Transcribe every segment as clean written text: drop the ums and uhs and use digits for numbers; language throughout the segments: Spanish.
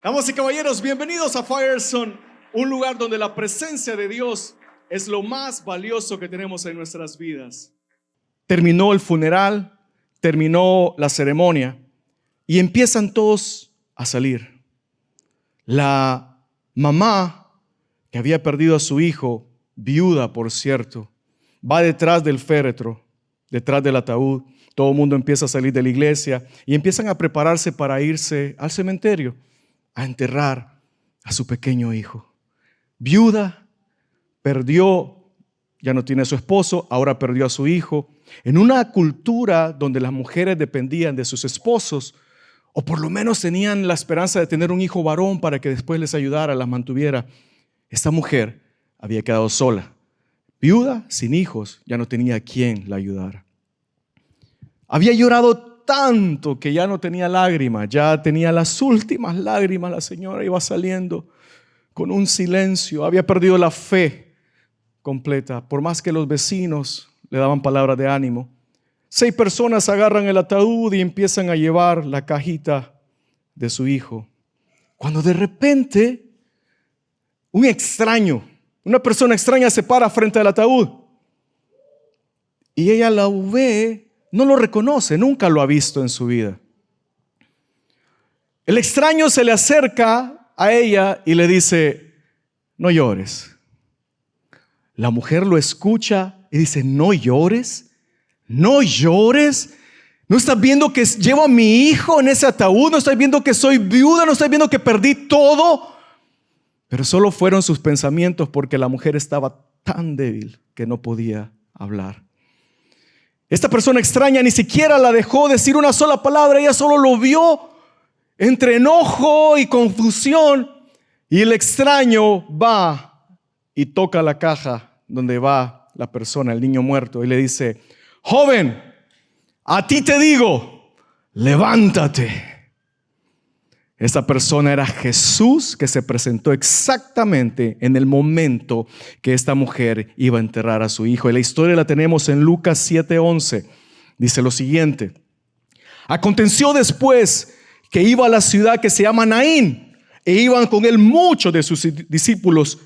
Damas y caballeros, bienvenidos a Firestone, un lugar donde la presencia de Dios es lo más valioso que tenemos en nuestras vidas. Terminó el funeral, terminó la ceremonia y empiezan todos a salir. La mamá, que había perdido a su hijo, viuda por cierto, va detrás del féretro, detrás del ataúd. Todo el mundo empieza a salir de la iglesia y empiezan a prepararse para irse al cementerio a enterrar a su pequeño hijo. Viuda, perdió, ya no tiene a su esposo, ahora perdió a su hijo. En una cultura donde las mujeres dependían de sus esposos, o por lo menos tenían la esperanza de tener un hijo varón para que después les ayudara, las mantuviera, esta mujer había quedado sola. Viuda, sin hijos, ya no tenía a quien la ayudara. Había llorado tanto que ya no tenía lágrimas, ya tenía las últimas lágrimas. La señora iba saliendo con un silencio, había perdido la fe completa, por más que los vecinos le daban palabras de ánimo. 6 personas agarran el ataúd y empiezan a llevar la cajita de su hijo, cuando de repente un extraño, una persona extraña se para frente al ataúd y ella la ve. No lo reconoce, nunca lo ha visto en su vida. El extraño se le acerca a ella y le dice: no llores. La mujer lo escucha y dice: no llores, no llores. ¿No estás viendo que llevo a mi hijo en ese ataúd? ¿No estás viendo que soy viuda? ¿No estás viendo que perdí todo? Pero solo fueron sus pensamientos, porque la mujer estaba tan débil que no podía hablar. Esta persona extraña ni siquiera la dejó decir una sola palabra. Ella solo lo vio entre enojo y confusión. Y el extraño va y toca la caja donde va la persona, el niño muerto, y le dice: joven, a ti te digo, levántate. Esta persona era Jesús, que se presentó exactamente en el momento que esta mujer iba a enterrar a su hijo. Y la historia la tenemos en Lucas 7:11. Dice lo siguiente: aconteció después que iba a la ciudad que se llama Naín, e iban con él muchos de sus discípulos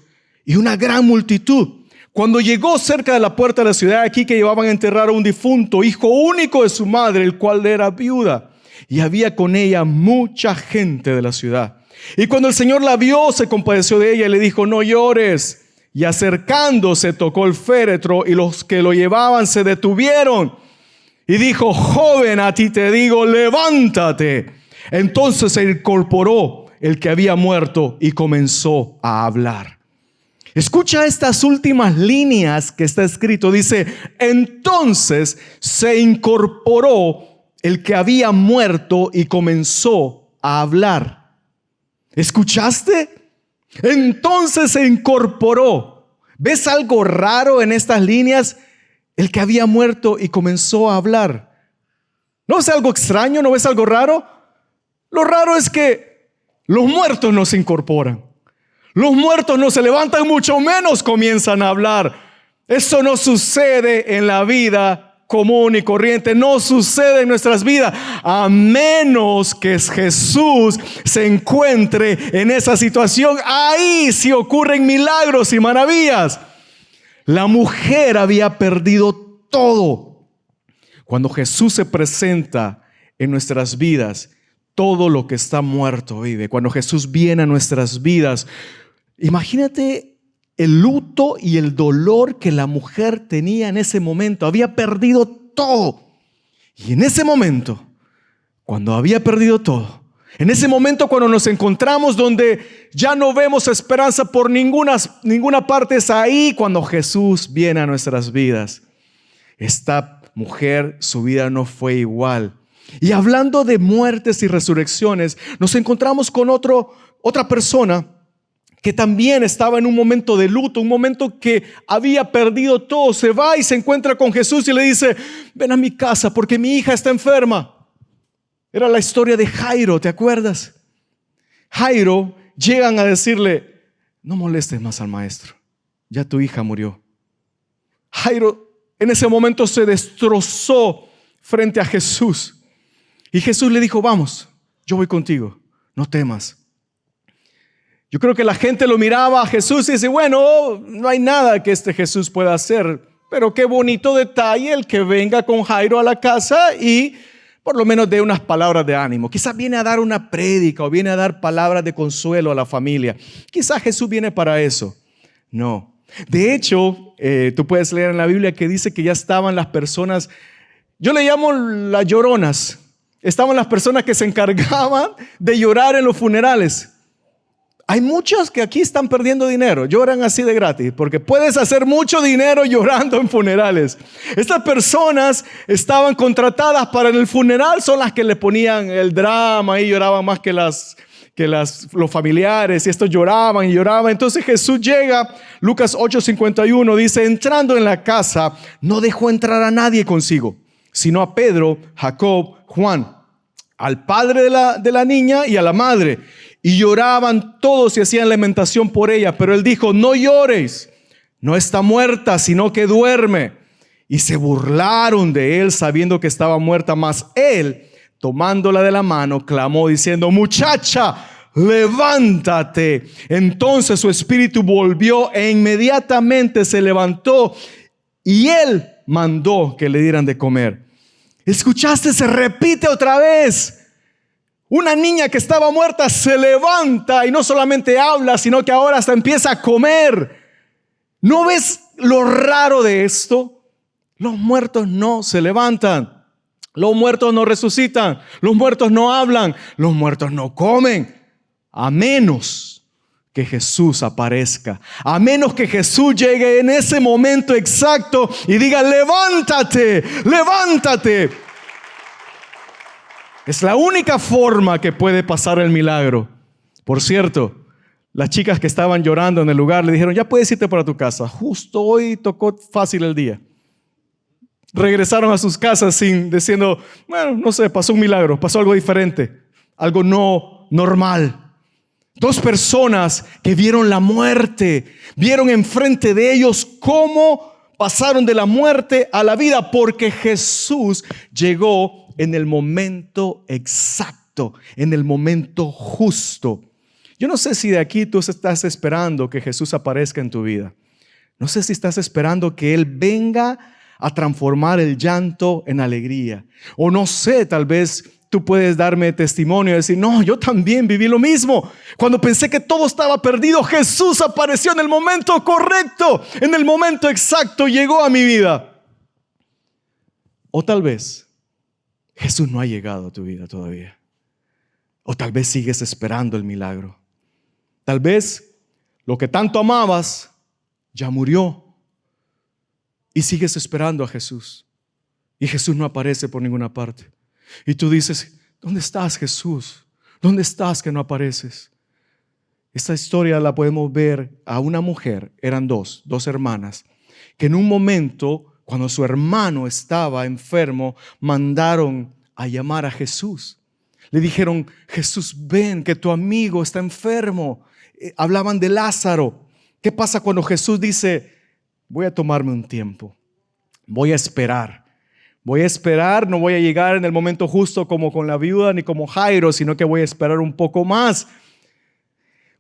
y una gran multitud. Cuando llegó cerca de la puerta de la ciudad, aquí que llevaban a enterrar a un difunto, hijo único de su madre, el cual era viuda, y había con ella mucha gente de la ciudad. Y cuando el Señor la vio, se compadeció de ella y le dijo: no llores. Y acercándose, tocó el féretro, y los que lo llevaban se detuvieron. Y dijo: joven, a ti te digo, levántate. Entonces se incorporó el que había muerto y comenzó a hablar. Escucha estas últimas líneas que está escrito. Dice: entonces se incorporó el que había muerto y comenzó a hablar. ¿Escuchaste? Entonces se incorporó. ¿Ves algo raro en estas líneas? El que había muerto y comenzó a hablar. ¿No ves algo extraño? ¿No ves algo raro? Lo raro es que los muertos no se incorporan. Los muertos no se levantan, mucho menos comienzan a hablar. Eso no sucede en la vida común y corriente, no sucede en nuestras vidas, a menos que Jesús se encuentre en esa situación. Ahí sí ocurren milagros y maravillas. La mujer había perdido todo. Cuando Jesús se presenta en nuestras vidas, todo lo que está muerto vive. Cuando Jesús viene a nuestras vidas, imagínate el luto y el dolor que la mujer tenía en ese momento. Había perdido todo. Y en ese momento, cuando había perdido todo, en ese momento cuando nos encontramos donde ya no vemos esperanza por ninguna parte, es ahí cuando Jesús viene a nuestras vidas. Esta mujer, su vida no fue igual. Y hablando de muertes y resurrecciones, nos encontramos con otra persona que también estaba en un momento de luto, un momento que había perdido todo. Se va y se encuentra con Jesús y le dice: ven a mi casa porque mi hija está enferma. Era la historia de Jairo, ¿te acuerdas? Jairo, llegan a decirle: no molestes más al maestro, ya tu hija murió. Jairo en ese momento se destrozó frente a Jesús. Y Jesús le dijo: vamos, yo voy contigo, no temas. Yo creo que la gente lo miraba a Jesús y dice, bueno, no hay nada que este Jesús pueda hacer, pero qué bonito detalle el que venga con Jairo a la casa y por lo menos dé unas palabras de ánimo. Quizás viene a dar una prédica o viene a dar palabras de consuelo a la familia. Quizás Jesús viene para eso. No. De hecho, tú puedes leer en la Biblia que dice que ya estaban las personas, yo le llamo las lloronas. Estaban las personas que se encargaban de llorar en los funerales. Hay muchos que aquí están perdiendo dinero, lloran así de gratis, porque puedes hacer mucho dinero llorando en funerales. Estas personas estaban contratadas para el funeral, son las que le ponían el drama y lloraban más que los familiares, y estos lloraban y lloraban. Entonces Jesús llega, Lucas 8:51 dice, entrando en la casa, no dejó entrar a nadie consigo, sino a Pedro, Jacob, Juan, al padre de la niña y a la madre. Y lloraban todos y hacían lamentación por ella. Pero él dijo, no lloréis, no está muerta, sino que duerme. Y se burlaron de él sabiendo que estaba muerta. Mas él, tomándola de la mano, clamó diciendo, muchacha, levántate. Entonces su espíritu volvió e inmediatamente se levantó. Y él mandó que le dieran de comer. ¿Escuchaste? Se repite otra vez. Una niña que estaba muerta se levanta y no solamente habla, sino que ahora hasta empieza a comer. ¿No ves lo raro de esto? Los muertos no se levantan. Los muertos no resucitan. Los muertos no hablan. Los muertos no comen. A menos que Jesús aparezca. A menos que Jesús llegue en ese momento exacto y diga, levántate, levántate. Es la única forma que puede pasar el milagro. Por cierto, las chicas que estaban llorando en el lugar le dijeron, ya puedes irte para tu casa. Justo hoy tocó fácil el día. Regresaron a sus casas diciendo, bueno, no sé, pasó un milagro, pasó algo diferente, algo no normal. Dos personas que vieron la muerte, vieron enfrente de ellos cómo pasaron de la muerte a la vida, porque Jesús llegó en el momento exacto, en el momento justo. Yo no sé si de aquí tú estás esperando que Jesús aparezca en tu vida. No sé si estás esperando que Él venga a transformar el llanto en alegría. O no sé, tal vez tú puedes darme testimonio y decir, no, yo también viví lo mismo. Cuando pensé que todo estaba perdido, Jesús apareció en el momento correcto, en el momento exacto, llegó a mi vida. O tal vez Jesús no ha llegado a tu vida todavía. O tal vez sigues esperando el milagro. Tal vez lo que tanto amabas ya murió y sigues esperando a Jesús. Y Jesús no aparece por ninguna parte. Y tú dices, ¿dónde estás, Jesús? ¿Dónde estás que no apareces? Esta historia la podemos ver a una mujer, eran dos hermanas, que en un momento, cuando su hermano estaba enfermo, mandaron a llamar a Jesús. Le dijeron, Jesús, ven, que tu amigo está enfermo. Hablaban de Lázaro. ¿Qué pasa cuando Jesús dice, voy a tomarme un tiempo? Voy a esperar. Voy a esperar, no voy a llegar en el momento justo como con la viuda ni como Jairo, sino que voy a esperar un poco más.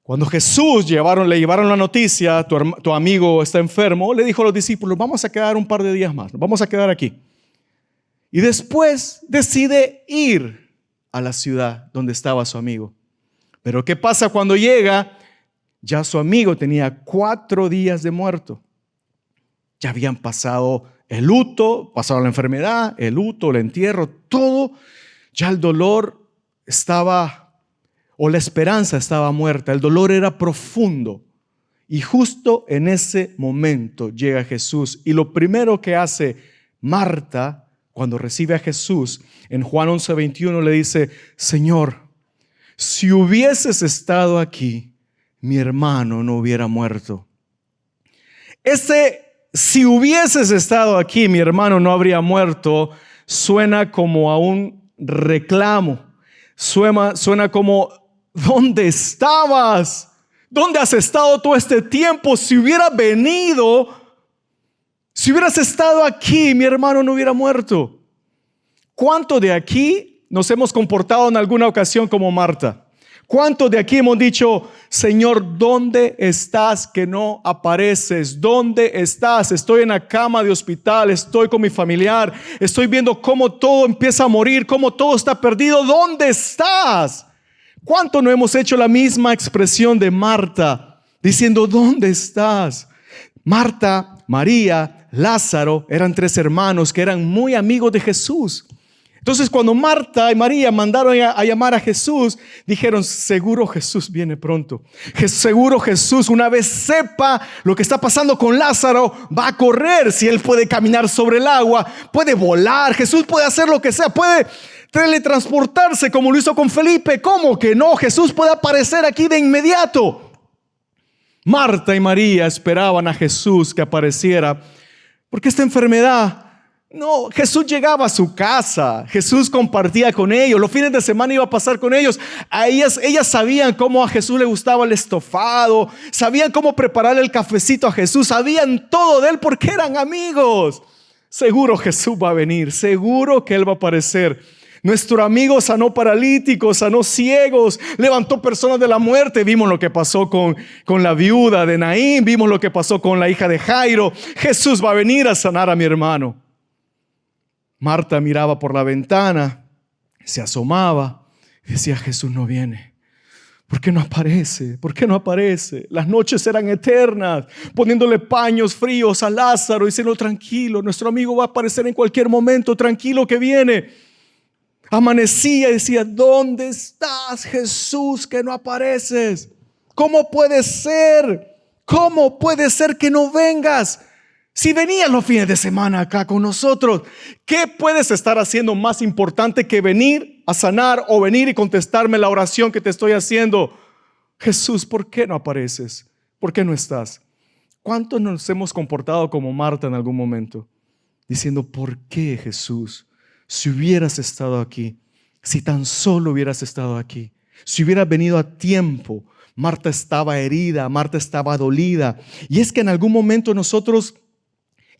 Cuando Jesús le llevaron la noticia, tu amigo está enfermo, le dijo a los discípulos, vamos a quedar un par de días más, vamos a quedar aquí. Y después decide ir a la ciudad donde estaba su amigo. Pero ¿qué pasa cuando llega? Ya su amigo tenía 4 días de muerto. Ya habían pasado el luto, pasado la enfermedad, el luto, el entierro, todo. Ya el dolor estaba, o la esperanza estaba muerta. El dolor era profundo. Y justo en ese momento llega Jesús. Y lo primero que hace Marta, cuando recibe a Jesús, en Juan 11:21 le dice, Señor, si hubieses estado aquí, mi hermano no hubiera muerto. Si hubieses estado aquí, mi hermano no habría muerto, suena como a un reclamo. Suena como, ¿dónde estabas? ¿Dónde has estado todo este tiempo? Si hubieras venido, si hubieras estado aquí, mi hermano no hubiera muerto. ¿Cuántos de aquí nos hemos comportado en alguna ocasión como Marta? ¿Cuántos de aquí hemos dicho, Señor, ¿dónde estás que no apareces? ¿Dónde estás? Estoy en la cama de hospital, estoy con mi familiar, estoy viendo cómo todo empieza a morir, cómo todo está perdido. ¿Dónde estás? ¿Cuánto no hemos hecho la misma expresión de Marta, diciendo, ¿dónde estás? Marta, María, Lázaro eran 3 hermanos que eran muy amigos de Jesús. Entonces, cuando Marta y María mandaron a llamar a Jesús, dijeron, seguro Jesús viene pronto. Seguro Jesús, una vez sepa lo que está pasando con Lázaro, va a correr. Si él puede caminar sobre el agua, puede volar. Jesús puede hacer lo que sea, puede teletransportarse como lo hizo con Felipe. ¿Cómo que no? Jesús puede aparecer aquí de inmediato. Marta y María esperaban a Jesús que apareciera, porque esta enfermedad, no, Jesús llegaba a su casa, Jesús compartía con ellos, los fines de semana iba a pasar con ellos. Ellas sabían cómo a Jesús le gustaba el estofado, sabían cómo prepararle el cafecito a Jesús, sabían todo de él porque eran amigos. Seguro Jesús va a venir, seguro que él va a aparecer. Nuestro amigo sanó paralíticos, sanó ciegos, levantó personas de la muerte. Vimos lo que pasó con la viuda de Naín, vimos lo que pasó con la hija de Jairo. Jesús va a venir a sanar a mi hermano. Marta miraba por la ventana, se asomaba y decía, Jesús no viene. ¿Por qué no aparece? ¿Por qué no aparece? Las noches eran eternas, poniéndole paños fríos a Lázaro, diciendo, tranquilo, nuestro amigo va a aparecer en cualquier momento, tranquilo que viene. Amanecía y decía, ¿dónde estás, Jesús, que no apareces? ¿Cómo puede ser? ¿Cómo puede ser que no vengas? Si venías los fines de semana acá con nosotros, ¿qué puedes estar haciendo más importante que venir a sanar o venir y contestarme la oración que te estoy haciendo? Jesús, ¿por qué no apareces? ¿Por qué no estás? ¿Cuántos nos hemos comportado como Marta en algún momento? Diciendo, ¿por qué, Jesús? Si hubieras estado aquí, si tan solo hubieras estado aquí, si hubieras venido a tiempo. Marta estaba herida, Marta estaba dolida. Y es que en algún momento nosotros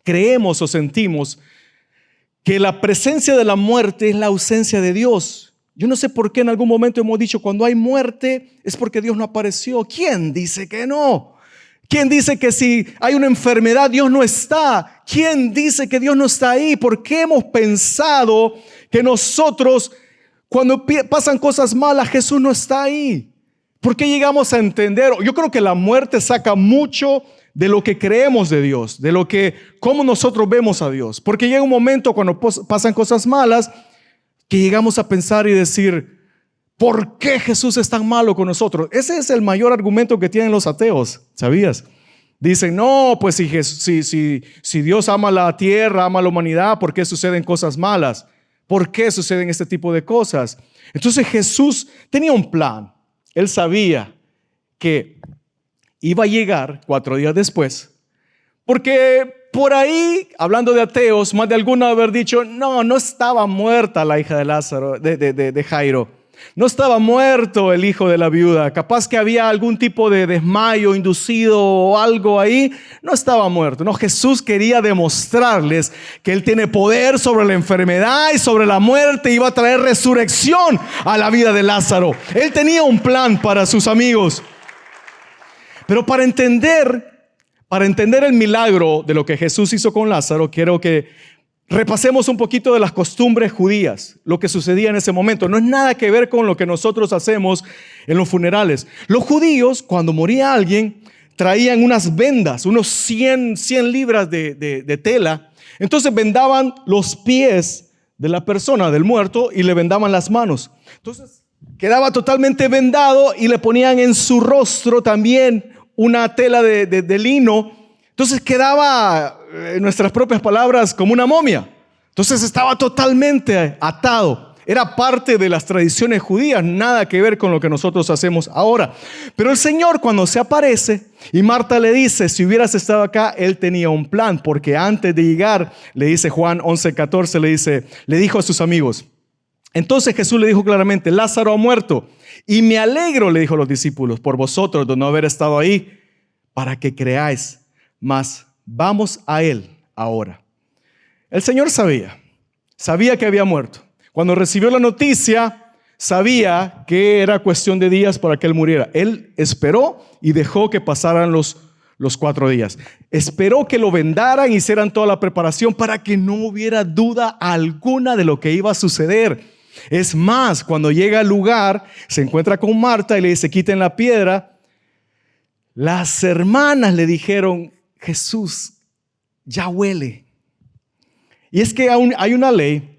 creemos o sentimos que la presencia de la muerte es la ausencia de Dios. Yo no sé por qué en algún momento hemos dicho, cuando hay muerte es porque Dios no apareció. ¿Quién dice que no? ¿Quién dice que si hay una enfermedad Dios no está? ¿Quién dice que Dios no está ahí? ¿Por qué hemos pensado que nosotros, cuando pasan cosas malas, Jesús no está ahí? ¿Por qué llegamos a entender? Yo creo que la muerte saca mucho de lo que creemos de Dios, de lo que, cómo nosotros vemos a Dios. Porque llega un momento cuando pasan cosas malas que llegamos a pensar y decir, ¿por qué Jesús es tan malo con nosotros? Ese es el mayor argumento que tienen los ateos, ¿sabías? Dicen, no, pues si Dios ama la tierra, ama la humanidad, ¿por qué suceden cosas malas? ¿Por qué suceden este tipo de cosas? Entonces Jesús tenía un plan. Él sabía que iba a llegar 4 días después, porque por ahí, hablando de ateos, más de alguno haber dicho, no estaba muerta la hija de Lázaro, de Jairo. No estaba muerto el hijo de la viuda. Capaz que había algún tipo de desmayo inducido o algo ahí. No estaba muerto. No, Jesús quería demostrarles que Él tiene poder sobre la enfermedad y sobre la muerte. Iba a traer resurrección a la vida de Lázaro. Él tenía un plan para sus amigos. Pero para entender el milagro de lo que Jesús hizo con Lázaro, quiero que repasemos un poquito de las costumbres judías, lo que sucedía en ese momento. No es nada que ver con lo que nosotros hacemos en los funerales. Los judíos, cuando moría alguien, traían unas vendas, unos 100 libras de tela. Entonces vendaban los pies de la persona, del muerto, y le vendaban las manos. Entonces quedaba totalmente vendado y le ponían en su rostro también una tela de lino. Entonces quedaba, en nuestras propias palabras, como una momia. Entonces estaba totalmente atado. Era parte de las tradiciones judías, nada que ver con lo que nosotros hacemos ahora. Pero el Señor, cuando se aparece y Marta le dice, si hubieras estado acá, Él tenía un plan, porque antes de llegar, le dice Juan 11:14, le dijo a sus amigos. Entonces Jesús le dijo claramente, Lázaro ha muerto, y me alegro, le dijo a los discípulos, por vosotros de no haber estado ahí, para que creáis. Mas vamos a Él ahora. El Señor sabía que había muerto. Cuando recibió la noticia, sabía que era cuestión de días para que él muriera. Él esperó y dejó que pasaran los 4 días. Esperó que lo vendaran y hicieran toda la preparación para que no hubiera duda alguna de lo que iba a suceder. Es más, cuando llega al lugar, se encuentra con Marta y le dice, quiten la piedra. Las hermanas le dijeron, Jesús, ya huele. Y es que hay una ley.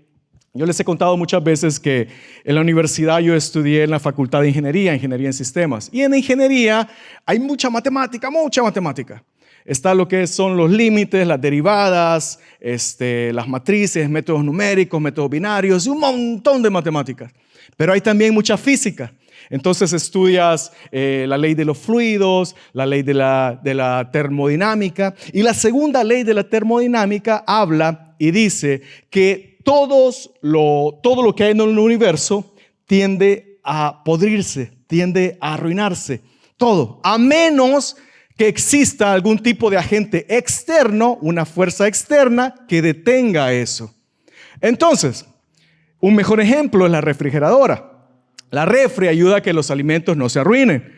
Yo les he contado muchas veces que en la universidad yo estudié en la Facultad de Ingeniería en Sistemas. Y en ingeniería hay mucha matemática, mucha matemática. Está lo que son los límites, las derivadas, las matrices, métodos numéricos, métodos binarios y un montón de matemáticas. Pero hay también mucha física. Entonces estudias la ley de los fluidos, la ley de la termodinámica. Y la segunda ley de la termodinámica habla y dice que todo lo que hay en el universo tiende a podrirse, tiende a arruinarse. Todo, a menos que exista algún tipo de agente externo, una fuerza externa que detenga eso. Entonces, un mejor ejemplo es la refrigeradora. La refri ayuda a que los alimentos no se arruinen.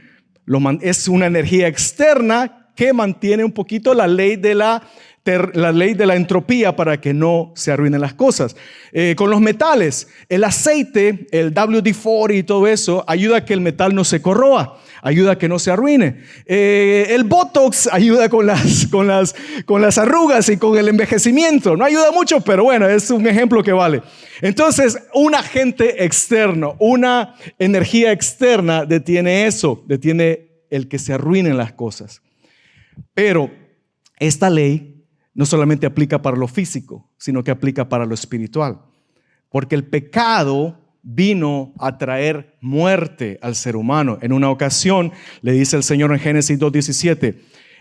Es una energía externa que mantiene un poquito la ley de la entropía para que no se arruinen las cosas. Con los metales, el aceite, el WD-40 y todo eso ayuda a que el metal no se corroa, ayuda a que no se arruine. El Botox ayuda con las arrugas y con el envejecimiento. No ayuda mucho, pero bueno, es un ejemplo que vale. Entonces, un agente externo, una energía externa detiene eso, detiene el que se arruinen las cosas. Pero esta ley no solamente aplica para lo físico, sino que aplica para lo espiritual. Porque el pecado vino a traer muerte al ser humano. En una ocasión le dice el Señor en Génesis 2:17,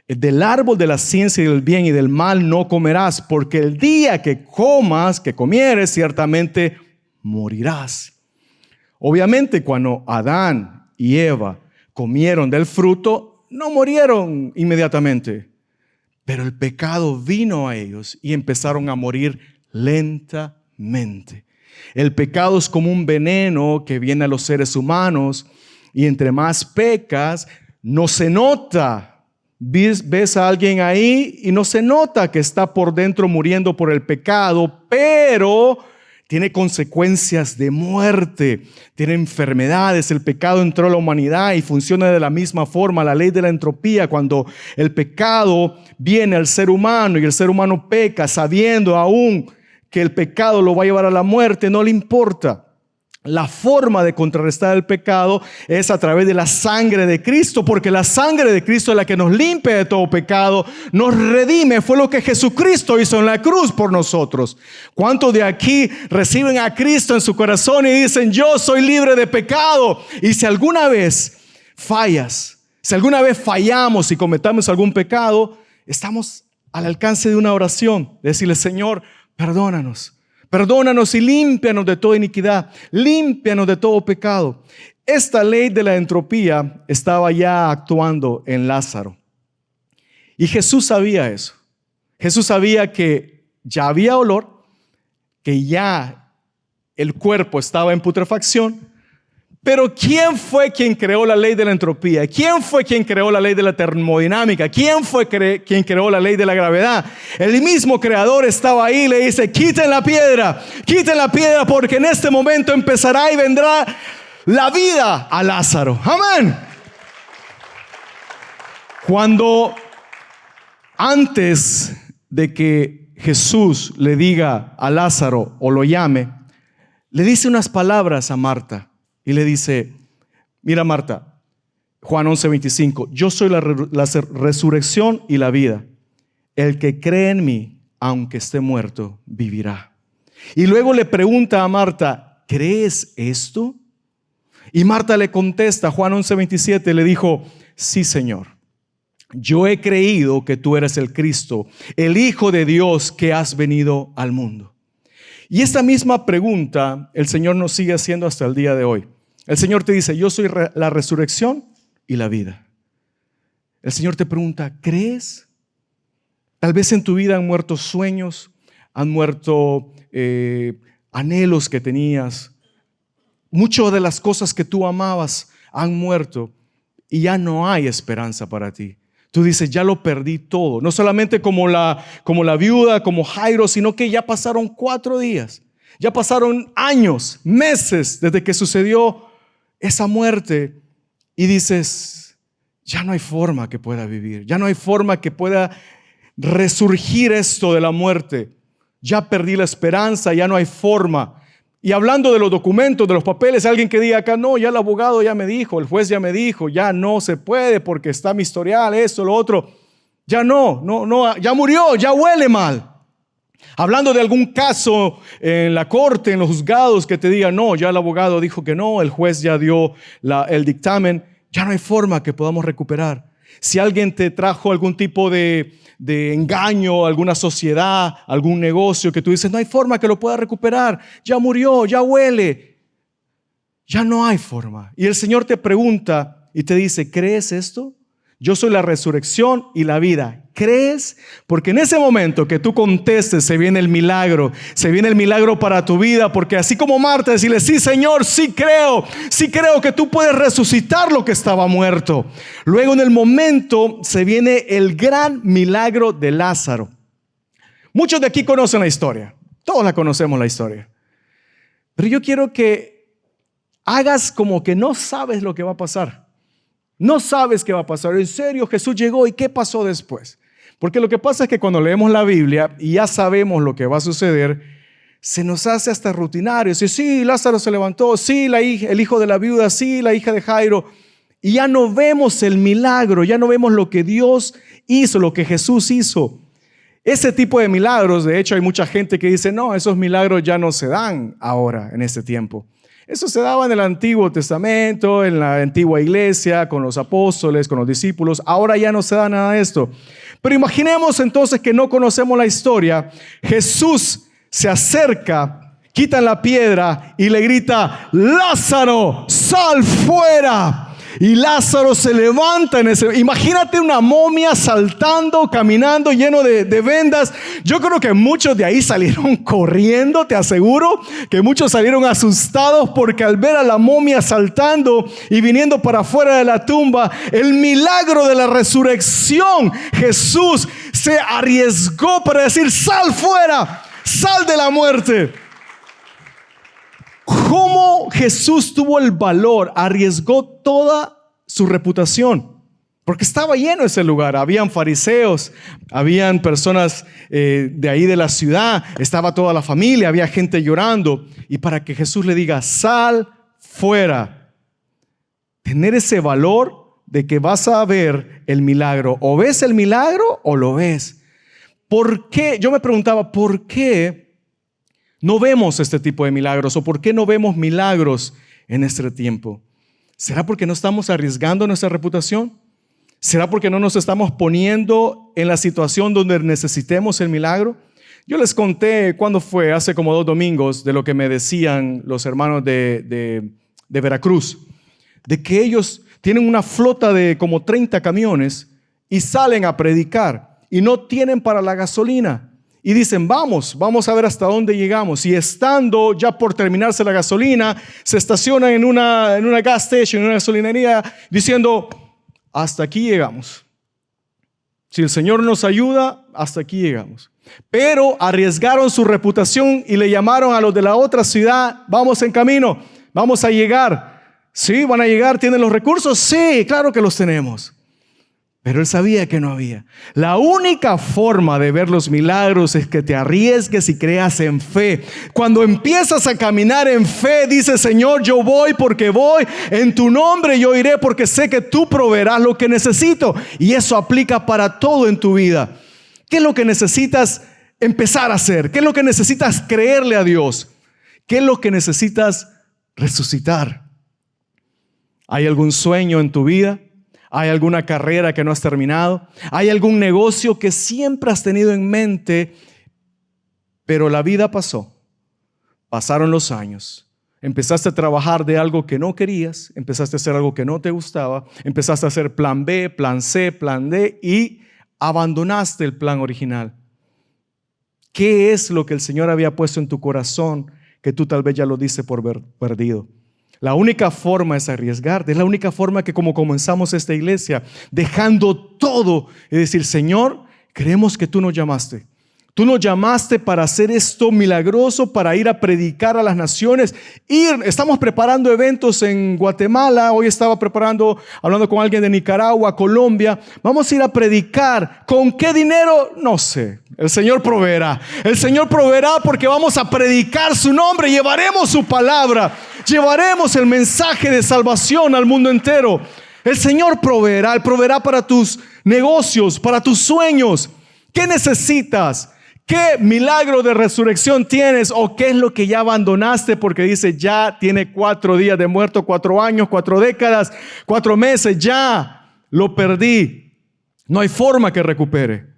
del árbol de la ciencia y del bien y del mal no comerás, porque el día que comieres, ciertamente morirás. Obviamente, cuando Adán y Eva comieron del fruto, no murieron inmediatamente. Pero el pecado vino a ellos y empezaron a morir lentamente. El pecado es como un veneno que viene a los seres humanos y entre más pecas, no se nota. Ves a alguien ahí y no se nota que está por dentro muriendo por el pecado, pero tiene consecuencias de muerte, tiene enfermedades. El pecado entró a la humanidad y funciona de la misma forma. La ley de la entropía, cuando el pecado viene al ser humano y el ser humano peca sabiendo aún que el pecado lo va a llevar a la muerte, no le importa. La forma de contrarrestar el pecado es a través de la sangre de Cristo, porque la sangre de Cristo es la que nos limpia de todo pecado, nos redime. Fue lo que Jesucristo hizo en la cruz por nosotros. ¿Cuántos de aquí reciben a Cristo en su corazón y dicen, yo soy libre de pecado? Y si alguna vez fallas, si alguna vez fallamos y cometamos algún pecado, estamos al alcance de una oración, de decirle, Señor, perdónanos. Perdónanos y límpianos de toda iniquidad, límpianos de todo pecado. Esta ley de la entropía estaba ya actuando en Lázaro. Y Jesús sabía eso. Jesús sabía que ya había olor, que ya el cuerpo estaba en putrefacción. Pero ¿quién fue quien creó la ley de la entropía? ¿Quién fue quien creó la ley de la termodinámica? ¿Quién fue quien creó la ley de la gravedad? El mismo creador estaba ahí y le dice, quiten la piedra porque en este momento empezará y vendrá la vida a Lázaro. Amén. Cuando antes de que Jesús le diga a Lázaro o lo llame, le dice unas palabras a Marta. Y le dice, mira Marta, Juan 11:25, yo soy la resurrección y la vida. El que cree en mí, aunque esté muerto, vivirá. Y luego le pregunta a Marta, ¿crees esto? Y Marta le contesta, Juan 11:27, le dijo, sí Señor, yo he creído que tú eres el Cristo, el Hijo de Dios que has venido al mundo. Y esta misma pregunta el Señor nos sigue haciendo hasta el día de hoy. El Señor te dice, yo soy la resurrección y la vida. El Señor te pregunta, ¿crees? Tal vez en tu vida han muerto sueños, han muerto anhelos que tenías, Muchas de las cosas que tú amabas han muerto y ya no hay esperanza para ti. Tú dices, ya lo perdí todo. No solamente como la viuda, como Jairo, sino que ya pasaron 4 días. Ya pasaron años, meses desde que sucedió esa muerte. Y dices, ya no hay forma que pueda vivir. Ya no hay forma que pueda resurgir esto de la muerte. Ya perdí la esperanza, ya no hay forma. Y hablando de los documentos, de los papeles, alguien que diga acá, no, ya el abogado ya me dijo, el juez ya me dijo, ya no se puede porque está mi historial, esto, lo otro. Ya no, ya murió, ya huele mal. Hablando de algún caso en la corte, en los juzgados, que te diga, no, ya el abogado dijo que no, el juez ya dio el dictamen, ya no hay forma que podamos recuperar. Si alguien te trajo algún tipo de engaño, alguna sociedad, algún negocio que tú dices, no hay forma que lo pueda recuperar, ya murió, ya huele, ya no hay forma. Y el Señor te pregunta y te dice, ¿crees esto? Yo soy la resurrección y la vida. ¿Crees? Porque en ese momento que tú contestes se viene el milagro para tu vida, porque así como Marta decirle, sí Señor, sí creo que tú puedes resucitar lo que estaba muerto. Luego en el momento se viene el gran milagro de Lázaro. Muchos de aquí conocen la historia, todos la conocemos la historia, pero yo quiero que hagas como que no sabes lo que va a pasar. No sabes qué va a pasar. En serio, Jesús llegó y ¿qué pasó después? Porque lo que pasa es que cuando leemos la Biblia y ya sabemos lo que va a suceder, se nos hace hasta rutinario. Sí, Lázaro se levantó, sí, el hijo de la viuda, sí, la hija de Jairo. Y ya no vemos el milagro, ya no vemos lo que Dios hizo, lo que Jesús hizo. Ese tipo de milagros, de hecho, hay mucha gente que dice, no, esos milagros ya no se dan ahora, en este tiempo. Eso se daba en el Antiguo Testamento, en la antigua iglesia, con los apóstoles, con los discípulos. Ahora ya no se da nada de esto. Pero imaginemos entonces que no conocemos la historia. Jesús se acerca, quitan la piedra y le grita, Lázaro, sal fuera. Y Lázaro se levanta imagínate una momia saltando, caminando, lleno de vendas. Yo creo que muchos de ahí salieron corriendo, te aseguro que muchos salieron asustados porque al ver a la momia saltando y viniendo para afuera de la tumba, el milagro de la resurrección, Jesús se arriesgó para decir, sal fuera, sal de la muerte. ¿Cómo Jesús tuvo el valor? Arriesgó toda su reputación, porque estaba lleno ese lugar. Habían fariseos, habían personas de ahí de la ciudad, estaba toda la familia, había gente llorando. Y para que Jesús le diga, sal fuera, tener ese valor de que vas a ver el milagro. O ves el milagro o lo ves. ¿Por qué? Yo me preguntaba, ¿por qué no vemos este tipo de milagros? ¿O por qué no vemos milagros en este tiempo? ¿Será porque no estamos arriesgando nuestra reputación? ¿Será porque no nos estamos poniendo en la situación donde necesitemos el milagro? Yo les conté cuando fue, hace como 2 domingos, de lo que me decían los hermanos de Veracruz, de que ellos tienen una flota de como 30 camiones y salen a predicar y no tienen para la gasolina. Y dicen, vamos a ver hasta dónde llegamos. Y estando ya por terminarse la gasolina, se estacionan en una gas station, en una gasolinería, diciendo, hasta aquí llegamos. Si el Señor nos ayuda, hasta aquí llegamos. Pero arriesgaron su reputación y le llamaron a los de la otra ciudad, vamos en camino, vamos a llegar. ¿Sí? ¿Van a llegar? ¿Tienen los recursos? Sí, claro que los tenemos. Pero él sabía que no había. La única forma de ver los milagros es que te arriesgues y creas en fe. Cuando empiezas a caminar en fe, dice, Señor, yo voy porque voy. En tu nombre yo iré porque sé que tú proveerás lo que necesito. Y eso aplica para todo en tu vida. ¿Qué es lo que necesitas empezar a hacer? ¿Qué es lo que necesitas creerle a Dios? ¿Qué es lo que necesitas resucitar? ¿Hay algún sueño en tu vida? ¿Hay alguna carrera que no has terminado? ¿Hay algún negocio que siempre has tenido en mente, pero la vida pasó? Pasaron los años. Empezaste a trabajar de algo que no querías, empezaste a hacer algo que no te gustaba, empezaste a hacer plan B, plan C, plan D y abandonaste el plan original. ¿Qué es lo que el Señor había puesto en tu corazón que tú tal vez ya lo diste por perdido? La única forma es arriesgarte. Es la única forma que como comenzamos esta iglesia, dejando todo y decir, Señor, creemos que tú nos llamaste. Tú nos llamaste para hacer esto milagroso, para ir a predicar a las naciones. Estamos preparando eventos en Guatemala. Hoy estaba hablando con alguien de Nicaragua, Colombia. Vamos a ir a predicar. ¿Con qué dinero? No sé. El Señor proveerá. El Señor proveerá porque vamos a predicar su nombre. Llevaremos su palabra. Llevaremos el mensaje de salvación al mundo entero. El Señor proveerá. Él proveerá para tus negocios, para tus sueños. ¿Qué necesitas? ¿Qué milagro de resurrección tienes? ¿O qué es lo que ya abandonaste? Porque dice, ya tiene 4 días de muerto, 4 años, 4 décadas, 4 meses, ya lo perdí. No hay forma que recupere.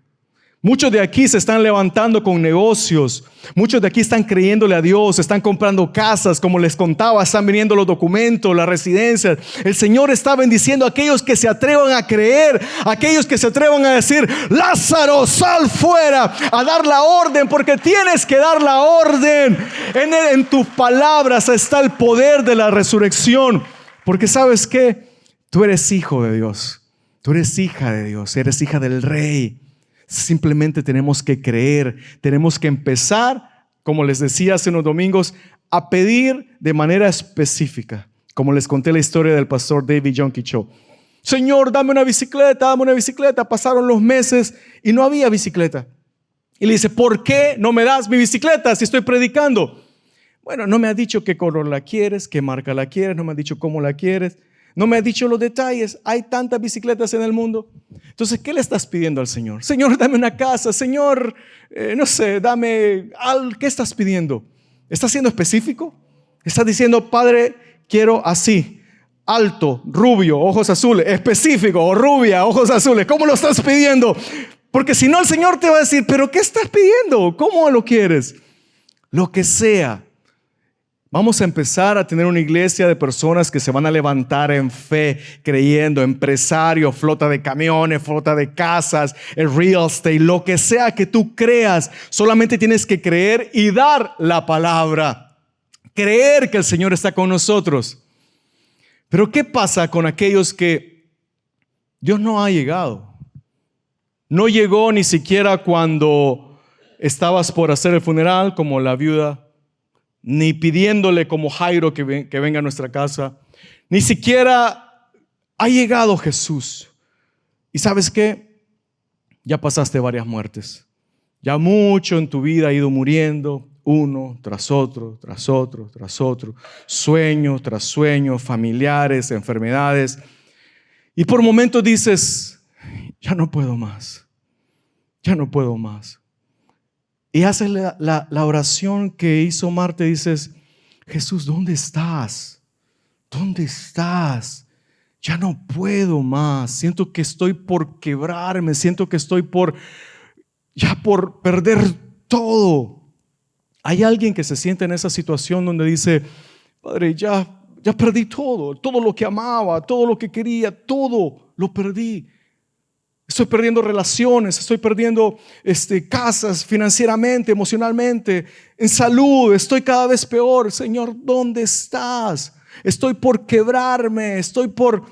Muchos de aquí se están levantando con negocios. Muchos de aquí están creyéndole a Dios, están comprando casas, como les contaba, están viniendo los documentos, las residencias. El Señor está bendiciendo a aquellos que se atrevan a creer, a aquellos que se atrevan a decir, Lázaro, sal fuera, a dar la orden, porque tienes que dar la orden. En tus palabras está el poder de la resurrección, porque ¿sabes qué? Tú eres hijo de Dios, tú eres hija de Dios, eres hija del Rey. Simplemente tenemos que creer, tenemos que empezar, como les decía hace unos domingos, a pedir de manera específica. Como les conté la historia del pastor David Yonke Cho. Señor, dame una bicicleta, dame una bicicleta. Pasaron los meses y no había bicicleta. Y le dice, ¿por qué no me das mi bicicleta si estoy predicando? Bueno, no me ha dicho qué color la quieres, qué marca la quieres, no me ha dicho cómo la quieres. No me ha dicho los detalles. Hay tantas bicicletas en el mundo. Entonces, ¿qué le estás pidiendo al Señor? Señor, dame una casa. Señor, no sé, dame algo. ¿Qué estás pidiendo? ¿Estás siendo específico? ¿Estás diciendo, Padre, quiero así, alto, rubio, ojos azules, específico, o rubia, ojos azules? ¿Cómo lo estás pidiendo? Porque si no, el Señor te va a decir, ¿pero qué estás pidiendo? ¿Cómo lo quieres? Lo que sea. Vamos a empezar a tener una iglesia de personas que se van a levantar en fe, creyendo, empresarios, flota de camiones, flota de casas, el real estate, lo que sea que tú creas. Solamente tienes que creer y dar la palabra. Creer que el Señor está con nosotros. Pero ¿qué pasa con aquellos que Dios no ha llegado? No llegó ni siquiera cuando estabas por hacer el funeral, como la viuda, ni pidiéndole como Jairo que venga a nuestra casa. Ni siquiera ha llegado Jesús. ¿Y sabes qué? Ya pasaste varias muertes. Ya mucho en tu vida ha ido muriendo, uno tras otro, tras otro, tras otro. Sueño tras sueño, familiares, enfermedades. Y por momentos dices, ya no puedo más. Ya no puedo más. Y haces la oración que hizo Marta y dices, Jesús, ¿dónde estás? ¿Dónde estás? Ya no puedo más. Siento que estoy por quebrarme. Siento que estoy por perder todo. Hay alguien que se siente en esa situación donde dice, Padre, ya perdí todo. Todo lo que amaba, todo lo que quería, todo lo perdí. Estoy perdiendo relaciones, estoy perdiendo casas financieramente, emocionalmente, en salud. Estoy cada vez peor. Señor, ¿dónde estás? Estoy por quebrarme, estoy por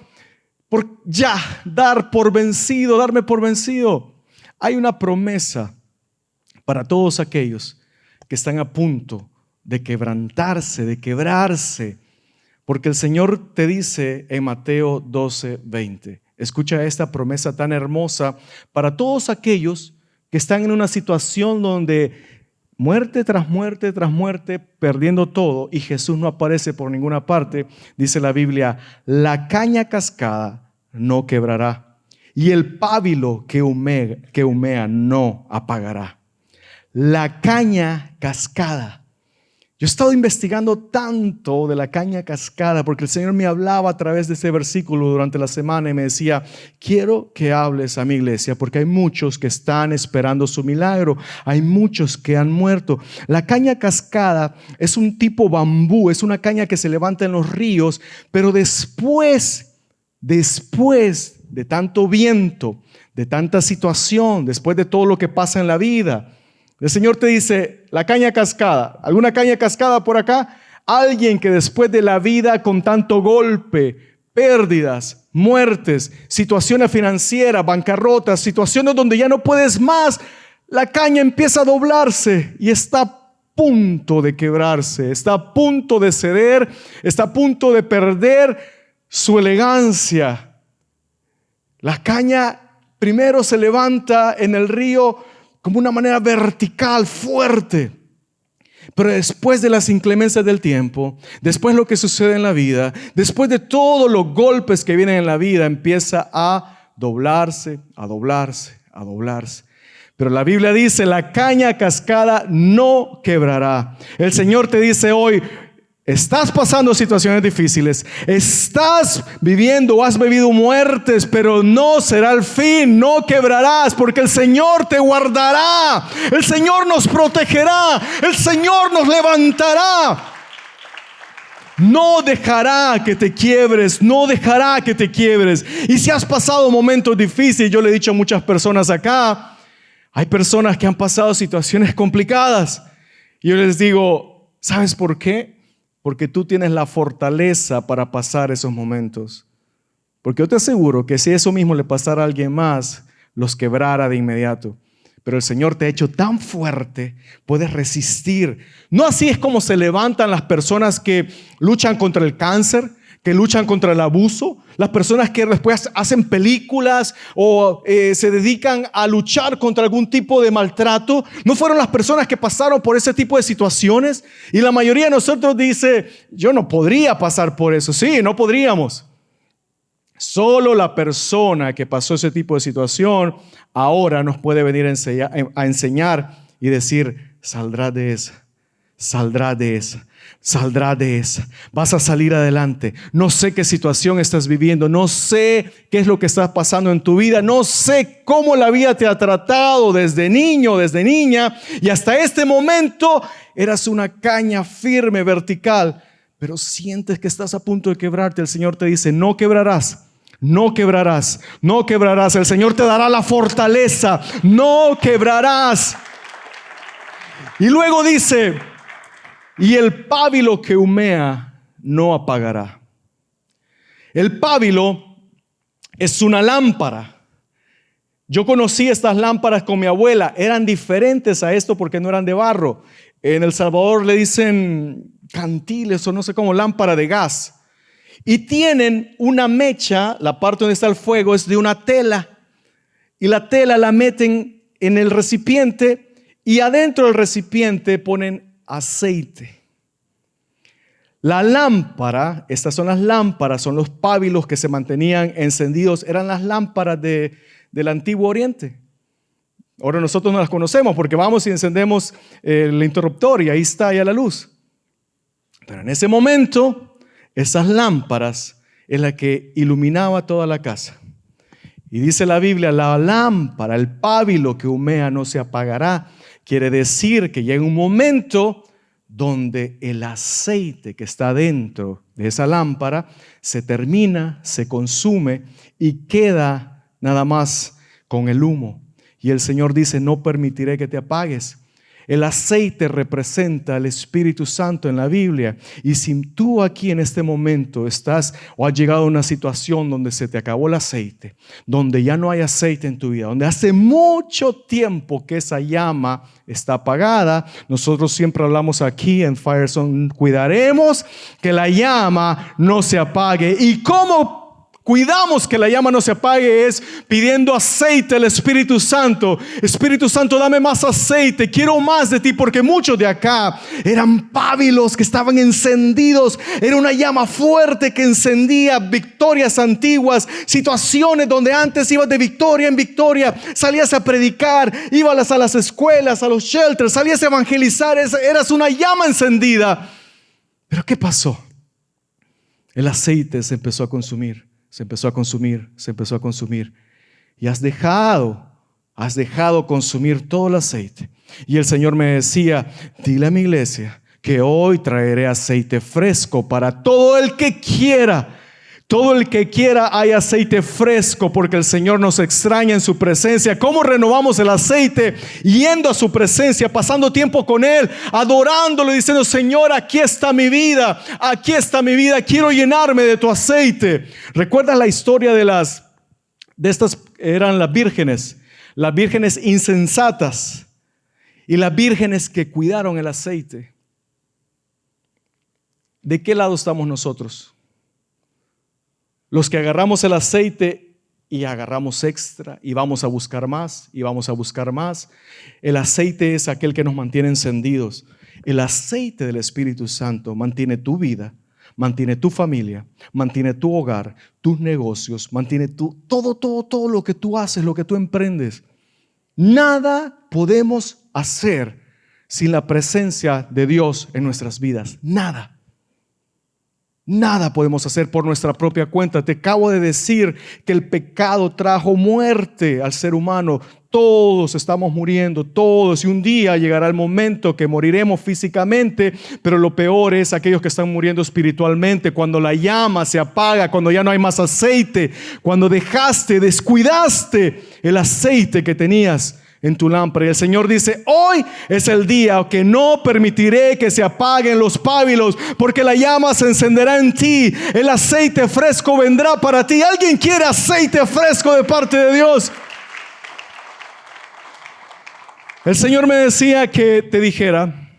ya darme por vencido. Hay una promesa para todos aquellos que están a punto de quebrantarse, de quebrarse, porque el Señor te dice en Mateo 12:20. Escucha esta promesa tan hermosa para todos aquellos que están en una situación donde muerte tras muerte tras muerte, perdiendo todo, y Jesús no aparece por ninguna parte. Dice la Biblia, la caña cascada no quebrará y el pábilo que humea no apagará. La caña cascada. Yo he estado investigando tanto de la caña cascada porque el Señor me hablaba a través de ese versículo durante la semana y me decía, quiero que hables a mi iglesia porque hay muchos que están esperando su milagro, hay muchos que han muerto. La caña cascada es un tipo bambú, es una caña que se levanta en los ríos, pero después de tanto viento, de tanta situación, después de todo lo que pasa en la vida, el Señor te dice, la caña cascada, ¿alguna caña cascada por acá? Alguien que después de la vida con tanto golpe, pérdidas, muertes, situaciones financieras, bancarrotas, situaciones donde ya no puedes más, la caña empieza a doblarse y está a punto de quebrarse, está a punto de ceder, está a punto de perder su elegancia. La caña primero se levanta en el río como una manera vertical, fuerte. Pero después de las inclemencias del tiempo, después de lo que sucede en la vida, después de todos los golpes que vienen en la vida, empieza a doblarse, a doblarse, a doblarse. Pero la Biblia dice, la caña cascada no quebrará. El Señor te dice hoy, estás pasando situaciones difíciles, estás viviendo o has vivido muertes, pero no será el fin, no quebrarás, porque el Señor te guardará, el Señor nos protegerá, el Señor nos levantará. No dejará que te quiebres, no dejará que te quiebres. Y si has pasado momentos difíciles, yo le he dicho a muchas personas acá, hay personas que han pasado situaciones complicadas. Y yo les digo, ¿sabes por qué? Porque tú tienes la fortaleza para pasar esos momentos. Porque yo te aseguro que si eso mismo le pasara a alguien más, los quebrara de inmediato. Pero el Señor te ha hecho tan fuerte, puedes resistir. No así es como se levantan las personas que luchan contra el cáncer, que luchan contra el abuso, las personas que después hacen películas o se dedican a luchar contra algún tipo de maltrato. No fueron las personas que pasaron por ese tipo de situaciones. Y la mayoría de nosotros dice, yo no podría pasar por eso. Sí, no podríamos. Solo la persona que pasó ese tipo de situación ahora nos puede venir a enseñar y decir, saldrás de esa, saldrás de esa. Saldrás de esa, vas a salir adelante. No sé qué situación estás viviendo, no sé qué es lo que está pasando en tu vida, no sé cómo la vida te ha tratado desde niño, desde niña, y hasta este momento eras una caña firme, vertical, pero sientes que estás a punto de quebrarte. El Señor te dice, no quebrarás. No quebrarás, no quebrarás. El Señor te dará la fortaleza, no quebrarás. Y luego dice, y el pábilo que humea no apagará. El pábilo es una lámpara. Yo conocí estas lámparas con mi abuela. Eran diferentes a esto porque no eran de barro. En El Salvador le dicen cantiles o no sé cómo, lámpara de gas. Y tienen una mecha, la parte donde está el fuego es de una tela. Y la tela la meten en el recipiente y adentro del recipiente ponen aceite. La lámpara, estas son las lámparas, son los pábilos que se mantenían encendidos, eran las lámparas del Antiguo Oriente. Ahora nosotros no las conocemos porque vamos y encendemos el interruptor y ahí está ya la luz. Pero en ese momento, esas lámparas es la que iluminaba toda la casa. Y dice la Biblia, la lámpara, el pábilo que humea no se apagará. Quiere decir que llega un momento donde el aceite que está dentro de esa lámpara se termina, se consume y queda nada más con el humo. Y el Señor dice, no permitiré que te apagues. El aceite representa al Espíritu Santo en la Biblia. Y si tú aquí en este momento estás o has llegado a una situación donde se te acabó el aceite, donde ya no hay aceite en tu vida, donde hace mucho tiempo que esa llama está apagada, nosotros siempre hablamos aquí en Firezone, cuidaremos que la llama no se apague. ¿Y cómo cuidamos que la llama no se apague? Es pidiendo aceite al Espíritu Santo. Espíritu Santo, dame más aceite, quiero más de ti, porque muchos de acá eran pábilos que estaban encendidos. Era una llama fuerte que encendía victorias antiguas, situaciones donde antes ibas de victoria en victoria, salías a predicar, ibas a las escuelas, a los shelters, salías a evangelizar, eras una llama encendida. Pero ¿qué pasó? El aceite se empezó a consumir. Se empezó a consumir, se empezó a consumir. Y has dejado consumir todo el aceite. Y el Señor me decía, dile a mi iglesia que hoy traeré aceite fresco para todo el que quiera. Todo el que quiera hay aceite fresco, porque el Señor nos extraña en su presencia. ¿Cómo renovamos el aceite? Yendo a su presencia, pasando tiempo con Él, adorándolo, diciendo: Señor, aquí está mi vida, aquí está mi vida, quiero llenarme de tu aceite. ¿Recuerdas la historia de estas? Eran las vírgenes insensatas y las vírgenes que cuidaron el aceite. ¿De qué lado estamos nosotros? Los que agarramos el aceite y agarramos extra y vamos a buscar más y vamos a buscar más. El aceite es aquel que nos mantiene encendidos. El aceite del Espíritu Santo mantiene tu vida, mantiene tu familia, mantiene tu hogar, tus negocios, mantiene todo lo que tú haces, lo que tú emprendes. Nada podemos hacer sin la presencia de Dios en nuestras vidas. Nada. Nada podemos hacer por nuestra propia cuenta. Te acabo de decir que el pecado trajo muerte al ser humano. Todos estamos muriendo, todos. Y un día llegará el momento que moriremos físicamente, pero lo peor es aquellos que están muriendo espiritualmente. Cuando la llama se apaga, cuando ya no hay más aceite, cuando descuidaste el aceite que tenías en tu lámpara. Y el Señor dice: hoy es el día que no permitiré que se apaguen los pábilos, porque la llama se encenderá en ti, el aceite fresco vendrá para ti. ¿Alguien quiere aceite fresco de parte de Dios? El Señor me decía que te dijera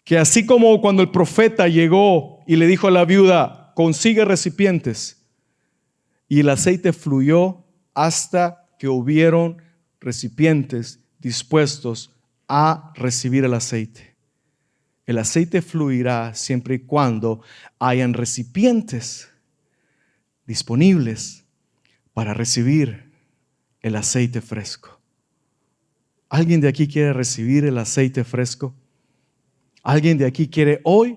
que así como cuando el profeta llegó y le dijo a la viuda: consigue recipientes, y el aceite fluyó hasta que hubieron recipientes dispuestos a recibir el aceite. El aceite fluirá siempre y cuando hayan recipientes disponibles para recibir el aceite fresco. ¿Alguien de aquí quiere recibir el aceite fresco? ¿Alguien de aquí quiere hoy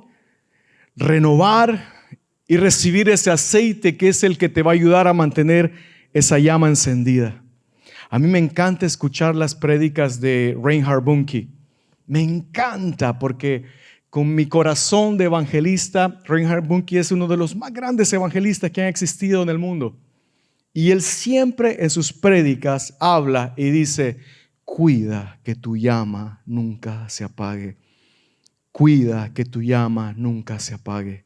renovar y recibir ese aceite que es el que te va a ayudar a mantener esa llama encendida? A mí me encanta escuchar las prédicas de Reinhard Bonnke. Me encanta porque con mi corazón de evangelista, Reinhard Bonnke es uno de los más grandes evangelistas que han existido en el mundo. Y él siempre en sus prédicas habla y dice: cuida que tu llama nunca se apague. Cuida que tu llama nunca se apague.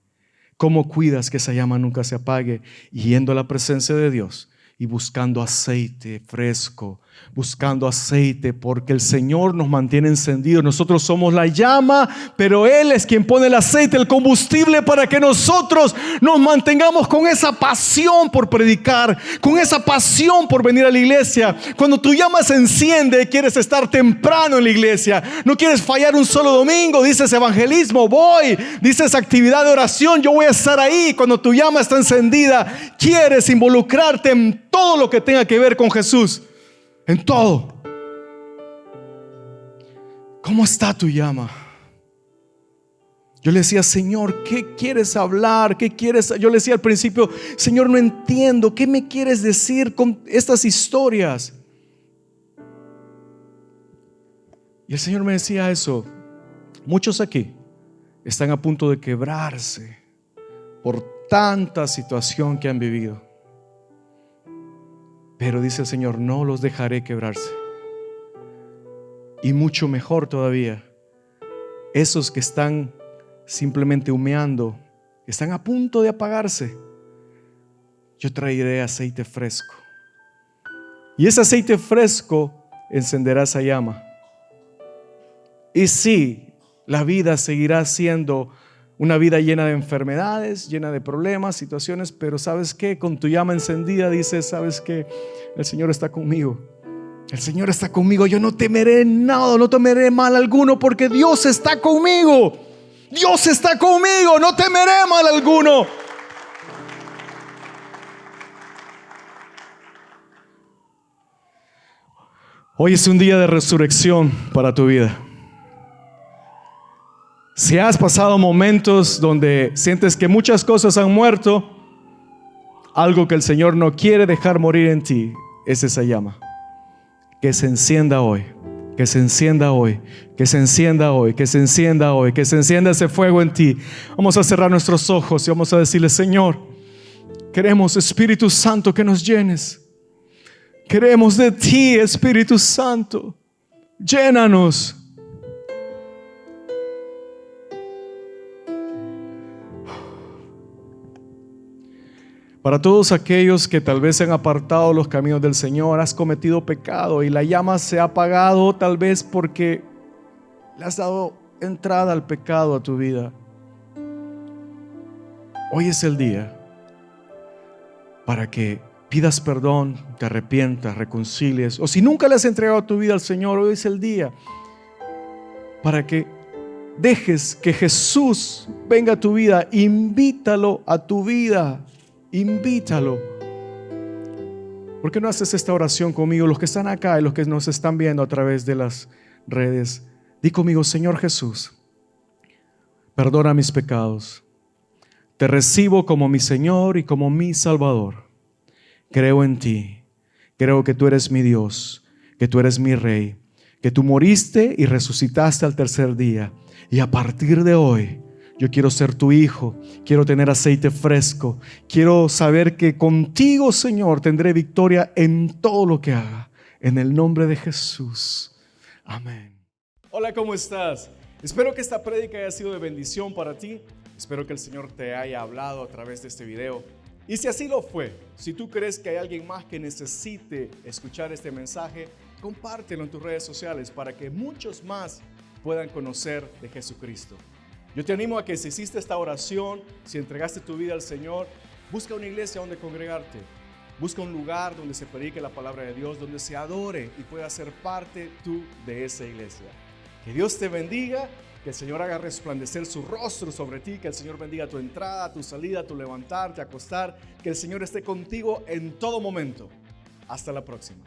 ¿Cómo cuidas que esa llama nunca se apague? Yendo a la presencia de Dios y buscando aceite fresco, buscando aceite, porque el Señor nos mantiene encendidos. Nosotros somos la llama, pero Él es quien pone el aceite, el combustible, para que nosotros nos mantengamos con esa pasión por predicar, con esa pasión por venir a la iglesia. Cuando tu llama se enciende, quieres estar temprano en la iglesia, no quieres fallar un solo domingo. Dices evangelismo, voy. Dices actividad de oración, yo voy a estar ahí. Cuando tu llama está encendida, quieres involucrarte en todo lo que tenga que ver con Jesús, en todo. ¿Cómo está tu llama? Yo le decía: Señor, ¿qué quieres hablar? ¿Qué quieres? Yo le decía al principio: Señor, no entiendo, ¿qué me quieres decir con estas historias? Y el Señor me decía eso: muchos aquí están a punto de quebrarse por tanta situación que han vivido. Pero dice el Señor: no los dejaré quebrarse. Y mucho mejor todavía, esos que están simplemente humeando, están a punto de apagarse, yo traeré aceite fresco. Y ese aceite fresco encenderá esa llama. Y sí, la vida seguirá siendo una vida llena de enfermedades, llena de problemas, situaciones, pero ¿sabes qué? Con tu llama encendida dices: ¿sabes qué? El Señor está conmigo. El Señor está conmigo. Yo no temeré nada, no temeré mal alguno, porque Dios está conmigo. Dios está conmigo, no temeré mal alguno. Hoy es un día de resurrección para tu vida. Si has pasado momentos donde sientes que muchas cosas han muerto, algo que el Señor no quiere dejar morir en ti es esa llama. Que se encienda hoy, que se encienda hoy, que se encienda hoy, que se encienda hoy, que se encienda ese fuego en ti. Vamos a cerrar nuestros ojos y vamos a decirle: Señor, Queremos, Espíritu Santo, que nos llenes. Queremos de ti, Espíritu Santo. Llénanos. Para todos aquellos que tal vez se han apartado los caminos del Señor, has cometido pecado y la llama se ha apagado tal vez porque le has dado entrada al pecado a tu vida. Hoy es el día para que pidas perdón, te arrepientas, reconcilies, o si nunca le has entregado tu vida al Señor, hoy es el día para que dejes que Jesús venga a tu vida. Invítalo a tu vida, invítalo. ¿Por qué no haces esta oración conmigo? Los que están acá y los que nos están viendo a través de las redes, di conmigo: Señor Jesús, perdona mis pecados. Te recibo como mi Señor y como mi Salvador. Creo en ti, creo que tú eres mi Dios, que tú eres mi Rey, que tú moriste y resucitaste al tercer día. Y a partir de hoy, yo quiero ser tu hijo, quiero tener aceite fresco, quiero saber que contigo, Señor, tendré victoria en todo lo que haga. En el nombre de Jesús. Amén. Hola, ¿cómo estás? Espero que esta prédica haya sido de bendición para ti. Espero que el Señor te haya hablado a través de este video. Y si así lo fue, si tú crees que hay alguien más que necesite escuchar este mensaje, compártelo en tus redes sociales para que muchos más puedan conocer de Jesucristo. Yo te animo a que si hiciste esta oración, si entregaste tu vida al Señor, busca una iglesia donde congregarte. Busca un lugar donde se predique la palabra de Dios, donde se adore y puedas ser parte tú de esa iglesia. Que Dios te bendiga. Que el Señor haga resplandecer su rostro sobre ti, que el Señor bendiga tu entrada, tu salida, tu levantarte, acostar, que el Señor esté contigo en todo momento. Hasta la próxima.